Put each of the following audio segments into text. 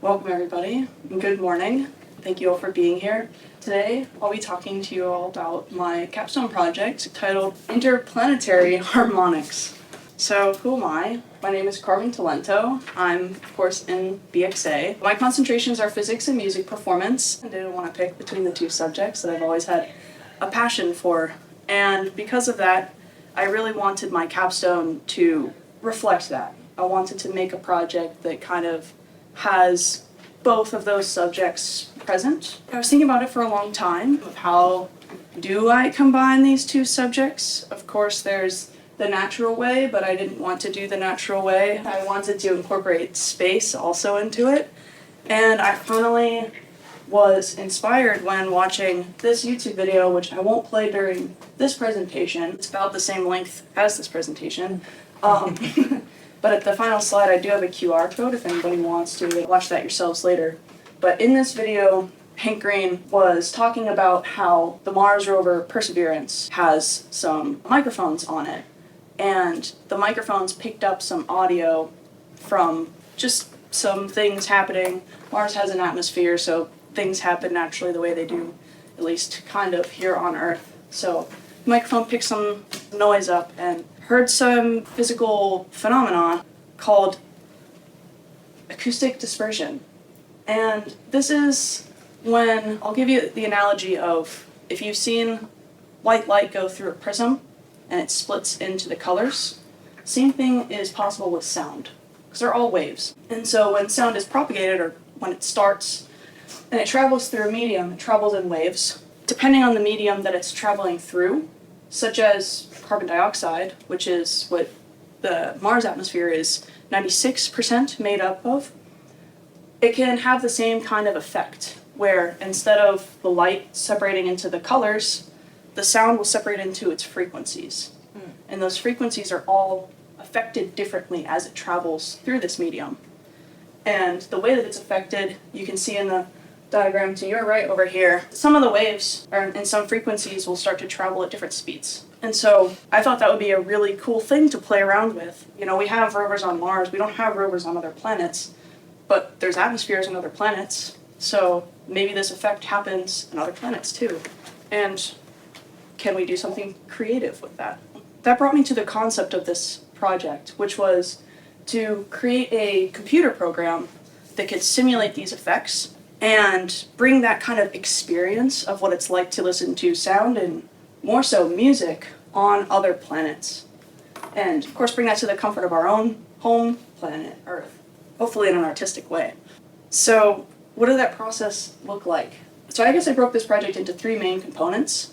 Welcome everybody, and good morning. Thank you all for being here. Today, I'll be talking to you all about my capstone project titled Interplanetary Harmonics. So, who am I? My name is Carmen Talento. I'm, of course, in BXA. My concentrations are physics and music performance. I didn't want to pick between the two subjects that I've always had a passion for. And because of that, I really wanted my capstone to reflect that. I wanted to make a project that kind of has both of those subjects present. I was thinking about it for a long time, of how do I combine these two subjects? Of course, there's the natural way, but I didn't want to do the natural way. I wanted to incorporate space also into it. And I finally was inspired when watching this YouTube video, which I won't play during this presentation. It's about the same length as this presentation. But at the final slide, I do have a QR code if anybody wants to watch that yourselves later. But in this video, Hank Green was talking about how the Mars rover Perseverance has some microphones on it. And the microphones picked up some audio from just some things happening. Mars has an atmosphere, so things happen naturally the way they do, at least kind of here on Earth. So the microphone picked some noise up and heard some physical phenomena called acoustic dispersion. And this is when, I'll give you the analogy of if you've seen white light go through a prism and it splits into the colors, same thing is possible with sound, because they're all waves. And so when sound is propagated, or when it starts and it travels through a medium, it travels in waves. Depending on the medium that it's traveling through, such as carbon dioxide, which is what the Mars atmosphere is 96% made up of, it can have the same kind of effect, where instead of the light separating into the colors, the sound will separate into its frequencies. And those frequencies are all affected differently as it travels through this medium. And the way that it's affected, you can see in the diagram to your right over here, some of the waves and some frequencies will start to travel at different speeds. And so I thought that would be a really cool thing to play around with. You know, we have rovers on Mars, we don't have rovers on other planets, but there's atmospheres on other planets, so maybe this effect happens on other planets too. And can we do something creative with that? That brought me to the concept of this project, which was to create a computer program that could simulate these effects and bring that kind of experience of what it's like to listen to sound and more so music on other planets. And of course bring that to the comfort of our own home planet, Earth, hopefully in an artistic way. So what did that process look like? So I guess I broke this project into three main components.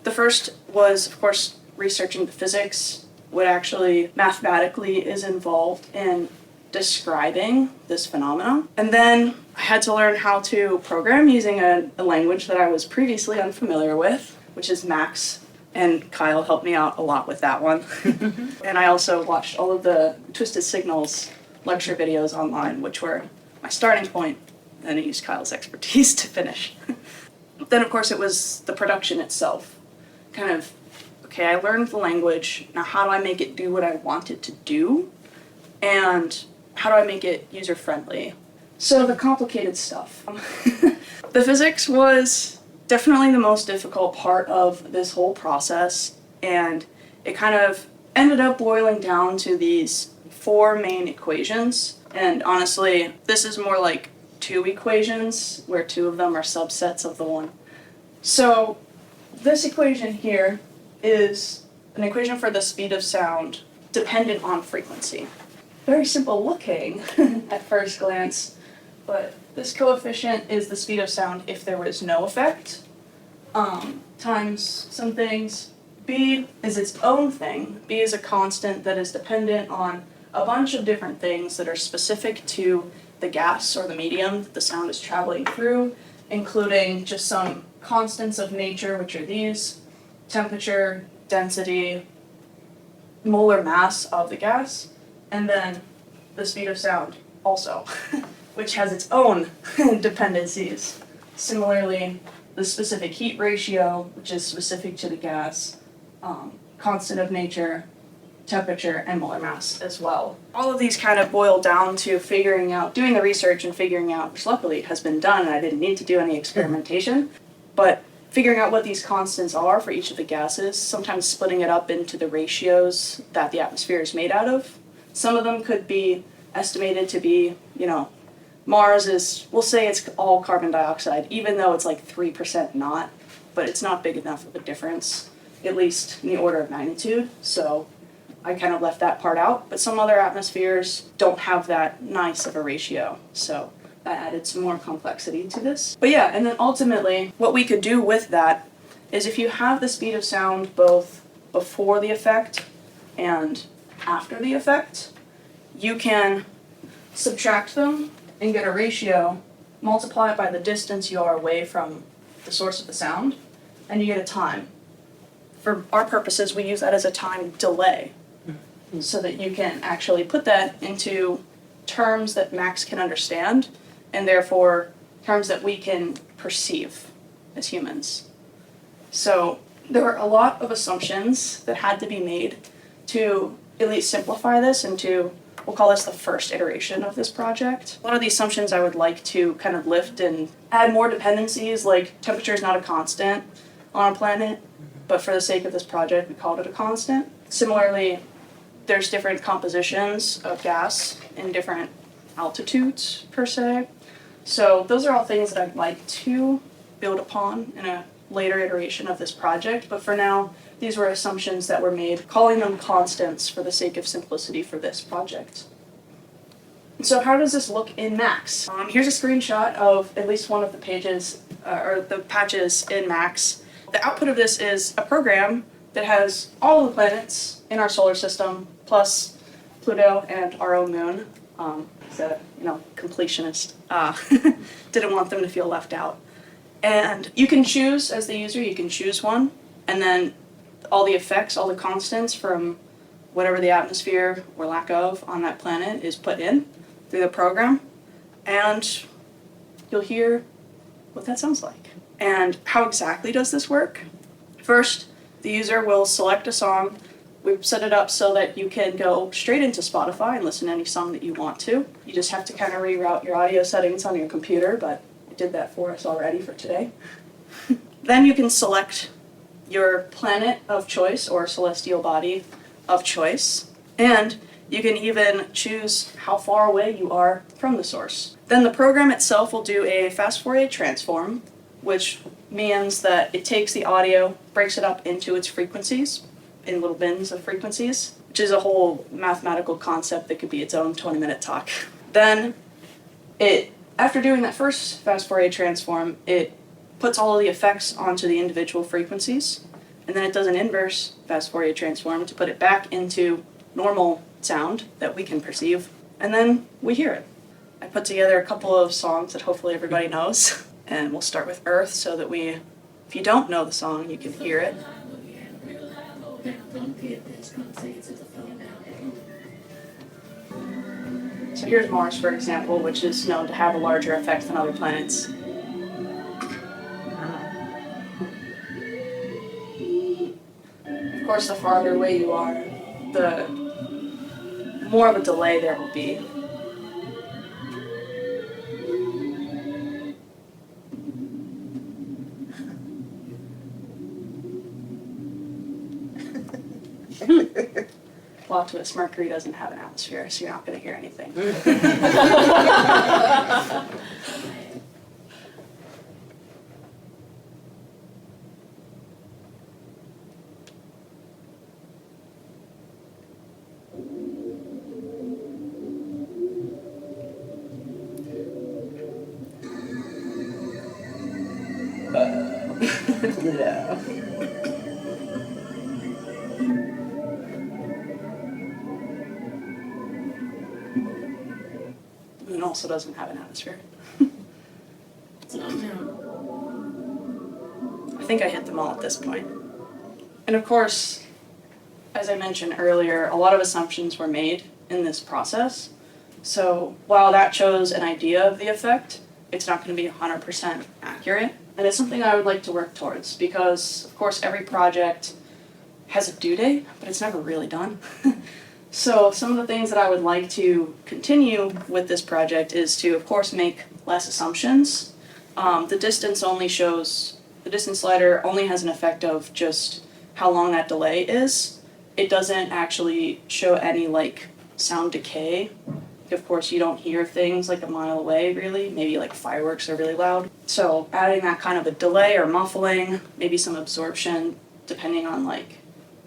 The first was, of course, researching the physics, what actually mathematically is involved in describing this phenomenon. And then I had to learn how to program using a language that I was previously unfamiliar with, which is Max, and Kyle helped me out a lot with that one. And I also watched all of the Twisted Signals lecture videos online, which were my starting point, and I used Kyle's expertise to finish. Then, of course, it was the production itself. Kind of, okay, I learned the language, now how do I make it do what I want it to do? And how do I make it user-friendly? So the complicated stuff. The physics was definitely the most difficult part of this whole process, and it kind of ended up boiling down to these four main equations. And honestly, this is more like two equations, where two of them are subsets of the one. So this equation here is an equation for the speed of sound dependent on frequency. Very simple looking at first glance, but this coefficient is the speed of sound if there was no effect, times some things. B is its own thing. B is a constant that is dependent on a bunch of different things that are specific to the gas or the medium that the sound is traveling through, including just some constants of nature, which are these: temperature, density, molar mass of the gas, and then the speed of sound also, which has its own dependencies. Similarly, the specific heat ratio, which is specific to the gas, constant of nature, temperature, and molar mass as well. All of these kind of boil down to doing the research and figuring out, which luckily has been done and I didn't need to do any experimentation, but figuring out what these constants are for each of the gases, sometimes splitting it up into the ratios that the atmosphere is made out of. Some of them could be estimated to be, Mars is, we'll say it's all carbon dioxide, even though it's like 3% not, but it's not big enough of a difference, at least in the order of magnitude. So I kind of left that part out, but some other atmospheres don't have that nice of a ratio. So that added some more complexity to this. But yeah, and then ultimately, what we could do with that is if you have the speed of sound both before the effect and after the effect, you can subtract them and get a ratio, multiply it by the distance you are away from the source of the sound, and you get a time. For our purposes, we use that as a time delay, so that you can actually put that into terms that Max can understand, and therefore terms that we can perceive as humans. So there were a lot of assumptions that had to be made to at least simplify this into, we'll call this the first iteration of this project. A lot of the assumptions I would like to kind of lift and add more dependencies, like temperature is not a constant on a planet, but for the sake of this project, we called it a constant. Similarly, there's different compositions of gas in different altitudes, per se. So those are all things that I'd like to build upon in a later iteration of this project, but for now, these were assumptions that were made, calling them constants for the sake of simplicity for this project. So how does this look in Max? Here's a screenshot of at least one of the pages, or the patches in Max. The output of this is a program that has all of the planets in our solar system, plus Pluto and our own moon. So, completionist. Didn't want them to feel left out. And you can choose, as the user, you can choose one, and then all the effects, all the constants from whatever the atmosphere or lack of on that planet is put in through the program, and you'll hear what that sounds like. And how exactly does this work? First, the user will select a song. We've set it up so that you can go straight into Spotify and listen to any song that you want to. You just have to kind of reroute your audio settings on your computer, but it did that for us already for today. Then you can select your planet of choice or celestial body of choice, and you can even choose how far away you are from the source. Then the program itself will do a fast Fourier transform, which means that it takes the audio, breaks it up into its frequencies, in little bins of frequencies, which is a whole mathematical concept that could be its own 20-minute talk. Then after doing that first fast Fourier transform, it puts all of the effects onto the individual frequencies, and then it does an inverse fast Fourier transform to put it back into normal sound that we can perceive, and then we hear it. I put together a couple of songs that hopefully everybody knows, and we'll start with Earth so that if you don't know the song, you can hear it. So here's Mars, for example, which is known to have a larger effect than other planets. Of course, the farther away you are, the more of a delay there will be. Plot twist, Mercury doesn't have an atmosphere, so you're not going to hear anything. No. Moon also doesn't have an atmosphere. I think I hit them all at this point. And of course, as I mentioned earlier, a lot of assumptions were made in this process. So while that shows an idea of the effect, it's not going to be 100% accurate. And it's something I would like to work towards because, of course, every project has a due date, but it's never really done. So some of the things that I would like to continue with this project is to, of course, make less assumptions. The distance slider only has an effect of just how long that delay is. It doesn't actually show any like sound decay. Of course, you don't hear things like a mile away, really. Maybe like fireworks are really loud. So adding that kind of a delay or muffling, maybe some absorption, depending on like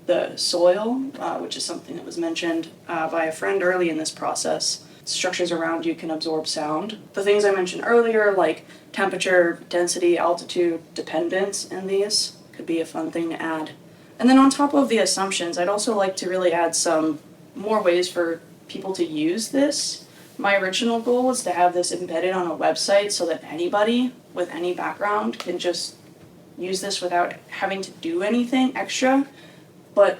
the soil, which is something that was mentioned by a friend early in this process. Structures around you can absorb sound. The things I mentioned earlier, like temperature, density, altitude, dependence in these, could be a fun thing to add. And then on top of the assumptions, I'd also like to really add some more ways for people to use this. My original goal was to have this embedded on a website so that anybody with any background can just use this without having to do anything extra. But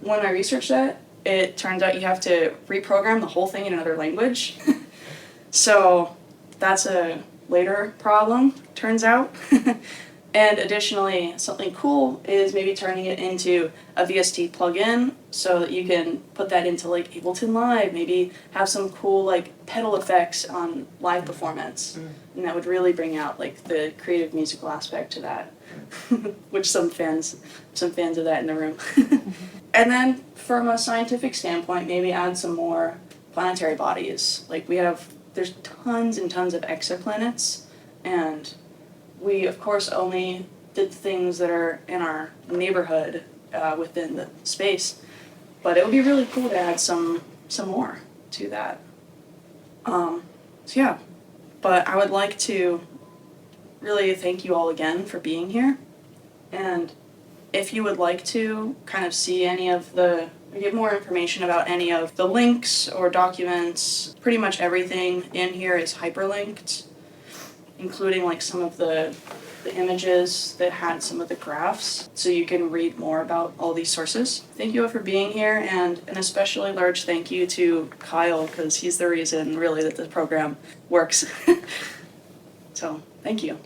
when I researched that, it turns out you have to reprogram the whole thing in another language. So that's a later problem, turns out. And additionally, something cool is maybe turning it into a VST plugin so that you can put that into like Ableton Live, maybe have some cool like pedal effects on live performance. And that would really bring out like the creative musical aspect to that, which some fans of that in the room. And then from a scientific standpoint, maybe add some more planetary bodies. Like there's tons and tons of exoplanets, and we, of course, only did things that are in our neighborhood within the space, but it would be really cool to add some more to that. So yeah, but I would like to really thank you all again for being here, and if you would like to kind of see get more information about any of the links or documents, pretty much everything in here is hyperlinked, including like some of the images that had some of the graphs, so you can read more about all these sources. Thank you all for being here, and an especially large thank you to Kyle, because he's the reason really that the program works. So thank you.